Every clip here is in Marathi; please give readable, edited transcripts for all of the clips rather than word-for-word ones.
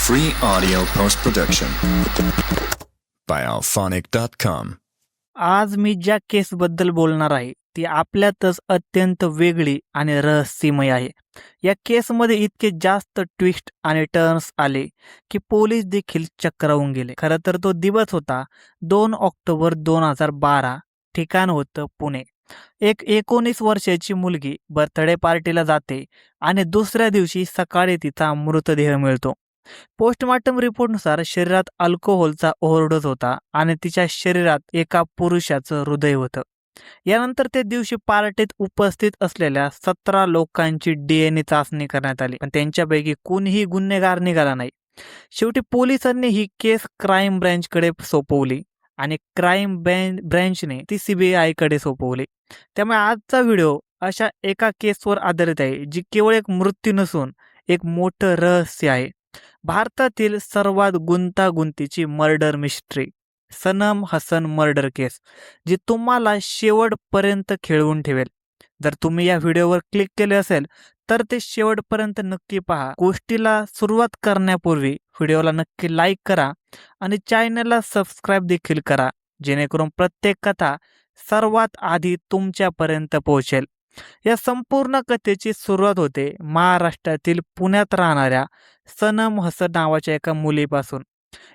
Free audio post-production by alphonic.com. आज मी ज्या केसबद्दल बोलणार आहे ती आपल्यातच अत्यंत वेगळी आणि रहस्यमय आहे. या केसमध्ये इतके जास्त ट्विस्ट आणि टर्न्स आले की पोलीस देखील चक्रावून गेले. खरं तर तो दिवस होता 2 ऑक्टोबर 2012. ठिकाण होतं पुणे. एक 19 वर्षाची मुलगी बर्थडे पार्टीला जाते आणि दुसऱ्या दिवशी सकाळी तिचा मृतदेह मिळतो. पोस्टमॉर्टम रिपोर्टनुसार शरीरात अल्कोहोलचा ओव्हरडोस होता आणि तिच्या शरीरात एका पुरुषाचं हृदय होतं. यानंतर त्या दिवशी पार्टीत उपस्थित असलेल्या 17 लोकांची DNA चाचणी करण्यात आली, पण त्यांच्यापैकी कोणीही गुन्हेगार निघाला नाही. शेवटी पोलिसांनी ही केस क्राईम ब्रँचकडे सोपवली आणि क्राईम ब्रँचने ती CBI कडे सोपवली. त्यामुळे आजचा व्हिडिओ अशा एका केसवर आधारित आहे जी केवळ एक मृत्यू नसून एक मोठं रहस्य आहे. भारतातील सर्वात गुंतागुंतीची murder mystery, Sanam Hasan murder case, जी तुम्हाला शेवटपर्यंत खेळवून ठेवेल. जर तुम्ही या व्हिडिओवर क्लिक केले असेल तर ते शेवटपर्यंत नक्की पहा. गोष्टीला सुरुवात करण्यापूर्वी व्हिडिओला नक्की लाईक करा आणि चॅनलला सबस्क्राईब देखील करा, जेणेकरून प्रत्येक कथा सर्वात आधी तुमच्यापर्यंत पोहोचेल. या संपूर्ण कथेची सुरुवात होते महाराष्ट्रातील पुण्यात राहणाऱ्या सनम हसन नावाच्या एका मुलीपासून.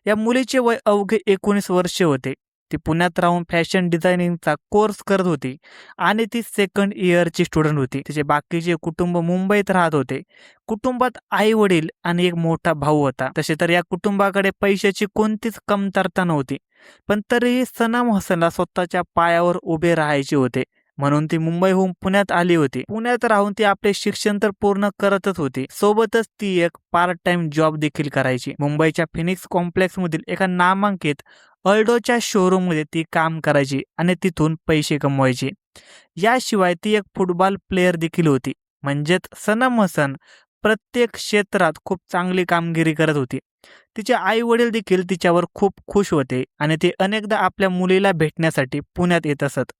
या मुलीचे वय अवघे 19 वर्षे होते. ती पुण्यात राहून फॅशन डिझायनिंगचा कोर्स करत होती आणि ती सेकंड इयरची स्टुडंट होती. तिचे बाकीचे कुटुंब मुंबईत राहत होते. कुटुंबात आई वडील आणि एक मोठा भाऊ होता. तसे तर या कुटुंबाकडे पैशाची कोणतीच कमतरता नव्हती, पण तरीही सनम हसनला स्वतःच्या पायावर उभे राहायचे होते. म्हणून ती मुंबईहून पुण्यात आली होती. पुण्यात राहून ती आपले शिक्षण तर पूर्ण करतच होती, सोबतच ती एक पार्ट टाइम जॉब देखील करायची. मुंबईच्या फिनिक्स कॉम्प्लेक्स मधील एका नामांकित अल्डोच्या शोरूम मध्ये ती काम करायची आणि तिथून पैसे कमवायची. याशिवाय ती एक फुटबॉल प्लेअर देखील होती. म्हणजेच सनम हसन प्रत्येक क्षेत्रात खूप चांगली कामगिरी करत होती. तिचे आई वडील देखील तिच्यावर खूप खुश होते आणि ते अनेकदा आपल्या मुलीला भेटण्यासाठी पुण्यात येत असत.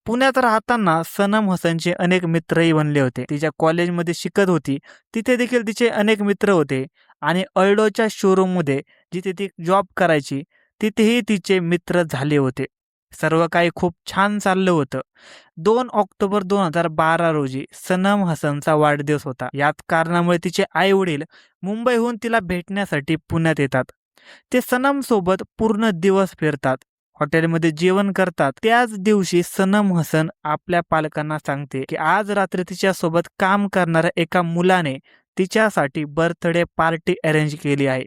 पुण्यात राहताना सनम हसनचे अनेक मित्रही बनले होते. तिच्या कॉलेजमध्ये शिकत होती तिथे देखील तिचे अनेक मित्र होते आणि अल्डोच्या शोरूममध्ये जिथे ती जॉब करायची तिथेही तिचे मित्र झाले होते. सर्व काही खूप छान चाललं होतं. 2 ऑक्टोबर 2012 रोजी सनम हसनचा वाढदिवस होता. याच कारणामुळे तिचे आई वडील मुंबईहून तिला भेटण्यासाठी पुण्यात येतात. ते सनम सोबत पूर्ण दिवस फिरतात, हॉटेलमध्ये जेवण करतात. त्याच दिवशी सनम हसन आपल्या पालकांना सांगते की आज रात्री तिच्यासोबत काम करणाऱ्या एका मुलाने तिच्यासाठी बर्थडे पार्टी अरेंज केली आहे.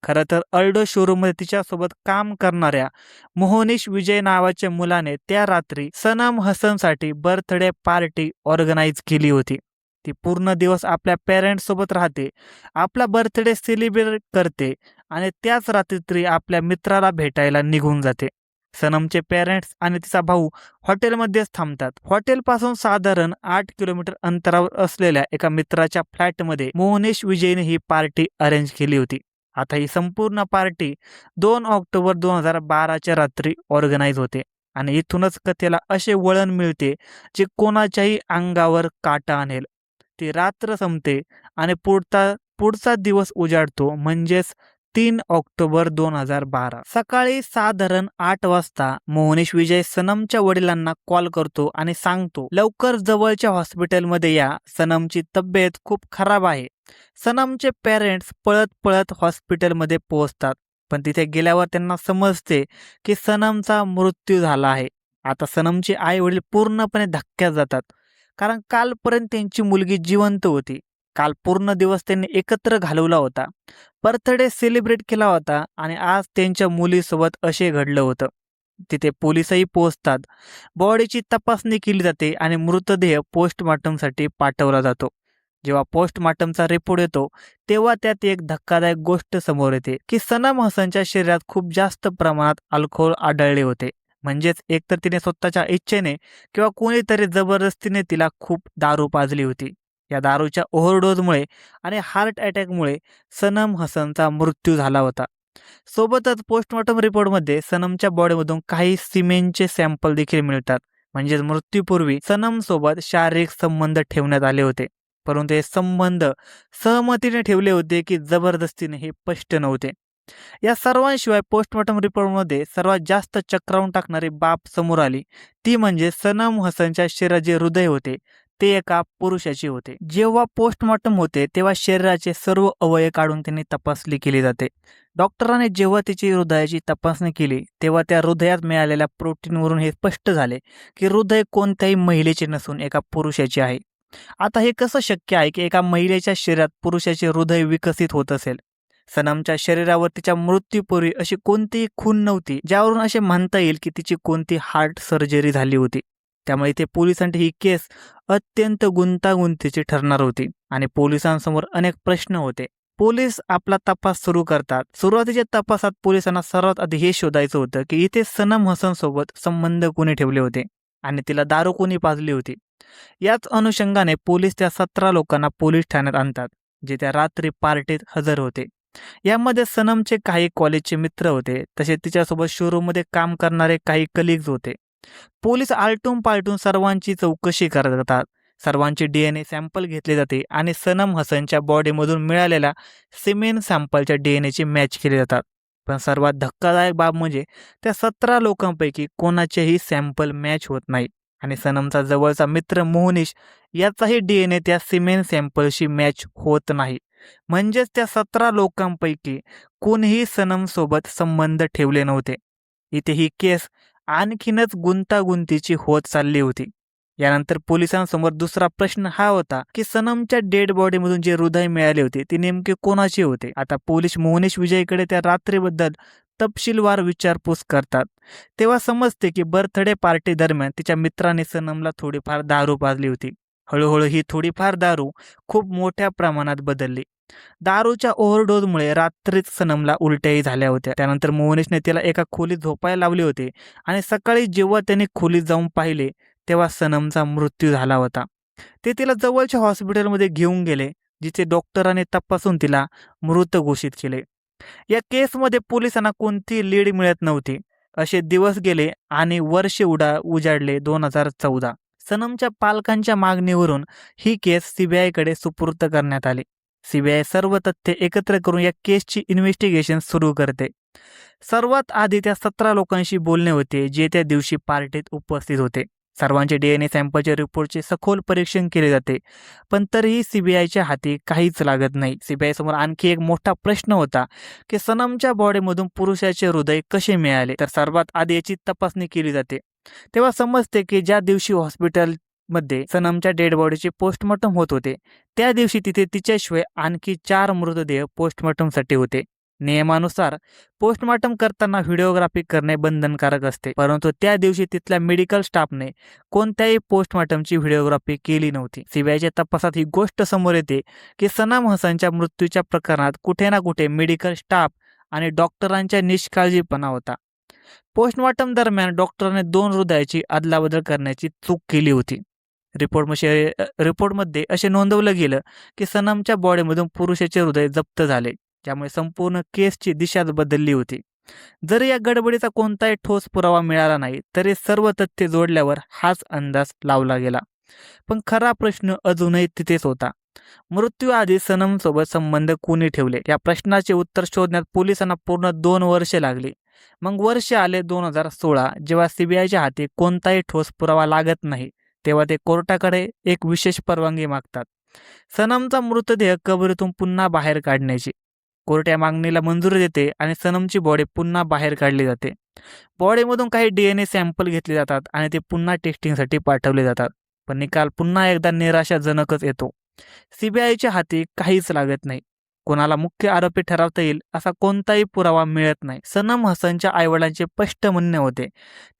खरं तर अल्डो शोरूममध्ये तिच्यासोबत काम करणाऱ्या मोहनीश विजय नावाच्या मुलाने त्या रात्री सनम हसनसाठी बर्थडे पार्टी ऑर्गनाईज केली होती. ती पूर्ण दिवस आपल्या पेरेंट्स सोबत राहते, आपला बर्थडे सेलिब्रेट करते आणि त्याच रात्री आपल्या मित्राला भेटायला निघून जाते. सनमचे पेरेंट्स आणि तिचा भाऊ हॉटेलमध्येच थांबतात. हॉटेलपासून साधारण 8 किलोमीटर अंतरावर असलेल्या एका मित्राच्या फ्लॅटमध्ये मोहनीश विजयने ही पार्टी अरेंज केली होती. आता ही संपूर्ण पार्टी 2 ऑक्टोबर 2012च्या रात्री ऑर्गनाईज होते आणि इथूनच कथेला असे वळण मिळते जे कोणाच्याही अंगावर काटा आणेल. ती रात्र संपते आणि पुढचा दिवस उजाडतो, म्हणजेच 3 ऑक्टोबर 2012. सकाळी साधारण 8 वाजता मोहनीश विजय सनमच्या वडिलांना कॉल करतो आणि सांगतो लवकर जवळच्या हॉस्पिटलमध्ये या, सनमची तब्येत खूप खराब आहे. सनमचे पेरेंट्स पळत पळत हॉस्पिटलमध्ये पोहोचतात, पण तिथे गेल्यावर त्यांना समजते की सनमचा मृत्यू झाला आहे. आता सनमचे आई वडील पूर्णपणे धक्क्यात जातात, कारण कालपर्यंत त्यांची मुलगी जिवंत होती. काल पूर्ण दिवस त्यांनी एकत्र घालवला होता, बर्थडे सेलिब्रेट केला होता आणि आज त्यांच्या मुलीसोबत असे घडलं होतं. तिथे पोलिसही पोहोचतात. बॉडीची तपासणी केली जाते आणि मृतदेह पोस्टमॉर्टमसाठी पाठवला जातो. जेव्हा पोस्टमॉर्टमचा रिपोर्ट येतो तेव्हा त्यात एक धक्कादायक गोष्ट समोर येते की सनम हसनच्या शरीरात खूप जास्त प्रमाणात अल्कोहोल आढळले होते. म्हणजेच एकतर तिने स्वतःच्या इच्छेने किंवा कोणीतरी जबरदस्तीने तिला खूप दारू पाजली होती. या दारूच्या ओव्हरडोजमुळे आणि हार्ट अटॅकमुळे सनम हसनचा मृत्यू झाला होता. सोबतच पोस्टमॉर्टम रिपोर्टमध्ये सनमच्या बॉडीमधून काही सिमेंटचे सॅम्पल देखील मिळतात. म्हणजेच मृत्यूपूर्वी सनम सोबत शारीरिक संबंध ठेवण्यात आले होते. परंतु हे संबंध सहमतीने ठेवले होते की जबरदस्तीने हे स्पष्ट नव्हते. या सर्वांशिवाय पोस्टमॉर्टम रिपोर्टमध्ये सर्वात जास्त चक्रावून टाकणारी बाब समोर आली ती म्हणजे सनम हसनच्या शरीरात जे हृदय होते ते एका पुरुषाचे होते. जेव्हा पोस्टमॉर्टम होते तेव्हा शरीराचे सर्व अवयव काढून त्यांनी तपासणी केली जाते. डॉक्टरांनी जेव्हा तिची हृदयाची तपासणी केली तेव्हा त्या हृदयात मिळालेल्या प्रोटीनवरून हे स्पष्ट झाले की हृदय कोणत्याही महिलेचे नसून एका पुरुषाचे आहे. आता हे कसं शक्य आहे की एका महिलेच्या शरीरात पुरुषाचे हृदय विकसित होत असेल? सनमच्या शरीरावर तिच्या मृत्यूपूर्वी अशी कोणतीही खून नव्हती ज्यावरून असे म्हणता येईल की तिची कोणती हार्ट सर्जरी झाली होती. त्यामुळे इथे पोलिसांची ही केस अत्यंत गुंतागुंतीची ठरणार होती आणि पोलिसांसमोर अनेक प्रश्न होते. पोलीस आपला तपास सुरू करतात. सुरुवातीच्या तपासात पोलिसांना सर्वात आधी हे शोधायचं होतं की इथे सनम हसन सोबत संबंध कोणी ठेवले होते आणि तिला दारू कोणी पाजली होती. याच अनुषंगाने पोलीस त्या 17 लोकांना पोलीस ठाण्यात आणतात जे त्या रात्री पार्टीत हजर होते. यामध्ये सनमचे काही कॉलेजचे मित्र होते तसेच तिच्यासोबत शोरूममध्ये काम करणारे काही कलिग्स होते. पोलीस आलटून पालटून सर्वांची चौकशी करतात. सर्वांचे DNA सॅम्पल घेतले जाते आणि सनम हसनच्या बॉडीमधून मिळालेल्या सिमेन सॅम्पलच्या DNAचे मॅच केले जातात. पण सर्वात धक्कादायक बाब म्हणजे त्या 17 लोकांपैकी कोणाचेही सॅम्पल मॅच होत नाही आणि सनमचा जवळचा मित्र मोहनीश याचाही DNA त्या सिमेन सॅम्पलशी मॅच होत नाही. म्हणजेच त्या 17 लोकांपैकी कोणीही सनमसोबत संबंध ठेवले नव्हते. इथे ही केस आणखीनच गुंतागुंतीची होत चालली होती. यानंतर पोलिसांसमोर दुसरा प्रश्न हा होता की सनमच्या डेड बॉडीमधून जे हृदय मिळाले होते ते नेमके कोणाचे होते. आता पोलीस मोहनीश विजयकडे त्या रात्रीबद्दल तपशीलवार विचारपूस करतात. तेव्हा समजते की बर्थडे पार्टी दरम्यान तिच्या मित्राने सनमला थोडीफार दारू पाजली होती. हळूहळू ही थोडीफार दारू खूप मोठ्या प्रमाणात बदलली. दारूच्या ओव्हरडोजमुळे रात्रीच सनमला उलट्याही झाल्या होत्या. त्यानंतर मोहनीशने तिला एका खोलीत झोपायला लावले होते आणि सकाळी जेव्हा त्याने खोलीत जाऊन पाहिले तेव्हा सनमचा मृत्यू झाला होता. ते तिला जवळच्या हॉस्पिटलमध्ये घेऊन गेले जिथे डॉक्टरांनी तपासून तिला मृत घोषित केले. या केसमध्ये पोलिसांना कोणती लीड मिळत नव्हती. असे दिवस गेले आणि वर्षे उजाडले 2014. सनमच्या पालकांच्या मागणीवरून ही केस CBIकडे सुपूर्द करण्यात आली. CBI सर्व तथ्य एकत्र करून या केसची इन्व्हेस्टिगेशन सुरू करते. सर्वात आधी त्या 17 लोकांशी बोलणे होते जे त्या दिवशी पार्टीत उपस्थित होते. सर्वांचे DNA सॅम्पलच्या रिपोर्टचे सखोल परीक्षण केले जाते पण तरीही CBIच्या हाती काहीच लागत नाही. CBI समोर आणखी एक मोठा प्रश्न होता की सनमच्या बॉडीमधून पुरुषाचे हृदय कसे मिळाले. तर सर्वात आधी याची तपासणी केली जाते. तेव्हा समजते की ज्या दिवशी हॉस्पिटलमध्ये सनमच्या डेड बॉडीचे पोस्टमॉर्टम होत होते त्या दिवशी तिथे तिच्याशिवाय आणखी 4 मृतदेह पोस्टमॉर्टमसाठी होते. नियमानुसार पोस्टमॉर्टम करताना व्हिडिओग्राफी करणे बंधनकारक असते परंतु त्या दिवशी तिथल्या मेडिकल स्टाफने कोणत्याही पोस्टमॉर्टमची व्हिडिओग्राफी केली नव्हती. CBIच्या तपासात ही गोष्ट समोर येते की सनम हसनच्या मृत्यूच्या प्रकरणात कुठे ना कुठे मेडिकल स्टाफ आणि डॉक्टरांच्या निष्काळजीपणा होता. पोस्टमॉर्टम दरम्यान डॉक्टरांनी 2 हृदयाची अदलाबदल करण्याची चूक केली होती. रिपोर्टमध्ये असे नोंदवलं गेलं की सनमच्या बॉडीमधून पुरुषाचे हृदय जप्त झाले ज्यामुळे संपूर्ण केसची दिशाच बदलली होती. जरी या गडबडीचा कोणताही ठोस पुरावा मिळाला नाही तरी सर्व तथ्य जोडल्यावर हाच अंदाज लावला गेला. पण खरा प्रश्न अजूनही तिथेच होता. मृत्यूआधी सनमसोबत संबंध कोणी ठेवले? या प्रश्नाचे उत्तर शोधण्यात पोलिसांना पूर्ण 2 वर्षे लागली. मग वर्ष आले 2016. जेव्हा CBIच्या हाती कोणताही ठोस पुरावा लागत नाही तेव्हा ते कोर्टाकडे एक विशेष परवानगी मागतात. सनमचा मृतदेह कबरीतून पुन्हा बाहेर काढण्याची. कोर्ट या मागणीला मंजुरी देते आणि सनमची बॉडी पुन्हा बाहेर काढली जाते. बॉडीमधून काही DNA सॅम्पल घेतले जातात आणि ते पुन्हा टेस्टिंगसाठी पाठवले जातात. पण निकाल पुन्हा एकदा निराशाजनकच येतो. CBIच्या हाती काहीच लागत नाही. कोणाला मुख्य आरोपी ठरवता येईल असा कोणताही पुरावा मिळत नाही. सनम हसनच्या आईवडिलांचे स्पष्ट म्हणणे होते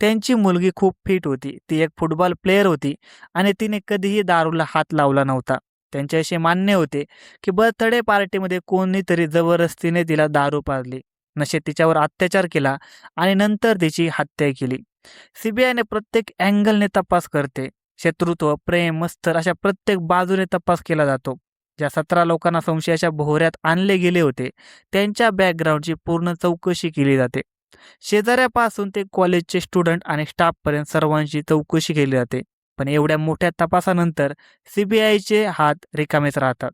त्यांची मुलगी खूप फिट होती, ती एक फुटबॉल प्लेयर होती आणि तिने कधीही दारूला हात लावला नव्हता. त्यांचे असे मान्य होते की बर्थडे पार्टीमध्ये कोणीतरी जबरदस्तीने तिला दारू पाजली, नशेत तिच्यावर अत्याचार केला आणि नंतर तिची हत्या केली. CBIने प्रत्येक अँगलने तपास करते. शत्रुत्व, प्रेम, मत्सर अशा प्रत्येक बाजूने तपास केला जातो. ज्या 17 लोकांना संशयाच्या भोवऱ्यात आणले गेले होते त्यांच्या बॅकग्राऊंडची पूर्ण चौकशी केली जाते. शेजाऱ्यापासून ते कॉलेजचे स्टुडंट आणि स्टाफपर्यंत सर्वांची चौकशी केली जाते. पण एवढ्या मोठ्या तपासानंतर CBIचे हात रिकामेच राहतात.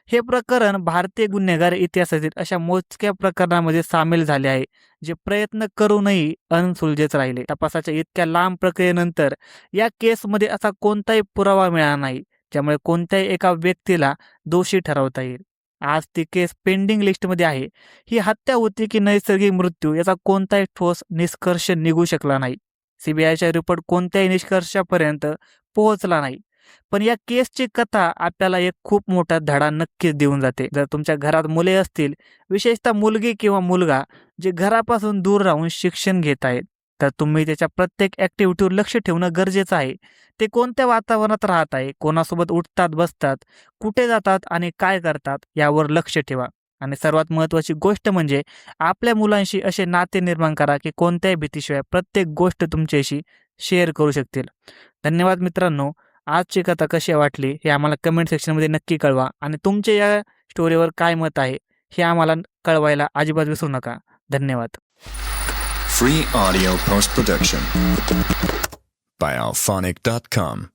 हे प्रकरण भारतीय गुन्हेगार इतिहासातील अशा मोजक्या प्रकरणामध्ये सामील झाले आहे, जे प्रयत्न करूनही अनसुलझेच राहिले. तपासाच्या इतक्या लांब प्रक्रियेनंतर या केसमध्ये असा कोणताही पुरावा मिळाला नाही, ज्यामुळे कोणत्याही एका व्यक्तीला दोषी ठरवता येईल. आज ती केस पेंडिंग लिस्टमध्ये आहे. ही हत्या होती की नैसर्गिक मृत्यू याचा कोणताही ठोस निष्कर्ष निघू शकला नाही. CBIचा रिपोर्ट कोणत्याही निष्कर्षापर्यंत पोहोचला नाही. पण या केसची कथा आपल्याला एक खूप मोठा धडा नक्कीच देऊन जाते. जर तुमच्या घरात मुले असतील, विशेषतः मुलगी किंवा मुलगा जे घरापासून दूर राहून शिक्षण घेत आहेत, तर तुम्ही त्याच्या प्रत्येक ॲक्टिव्हिटीवर लक्ष ठेवणं गरजेचं आहे. ते कोणत्या वातावरणात राहत आहे, कोणासोबत उठतात बसतात, कुठे जातात आणि काय करतात यावर लक्ष ठेवा. आणि सर्वात महत्त्वाची गोष्ट म्हणजे आपल्या मुलांशी असे नाते निर्माण करा की कोणत्याही भीतीशिवाय प्रत्येक गोष्ट तुमच्याशी शेअर करू शकतील. धन्यवाद मित्रांनो. आजची कथा कशी वाटली हे आम्हाला कमेंट सेक्शनमध्ये नक्की कळवा आणि तुमचे या स्टोरीवर काय मत आहे हे आम्हाला कळवायला अजिबात विसरू नका. धन्यवाद. Free audio post production by alphonic.com.